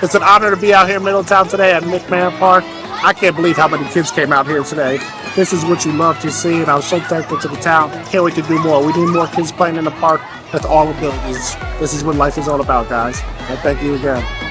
It's an honor to be out here in Middletown today at McMahon Park. I can't believe how many kids came out here today. This is what you love to see, and I'm so thankful to the town. Can't wait to do more. We need more kids playing in the park with all abilities. This is what life is all about, guys. And thank you again.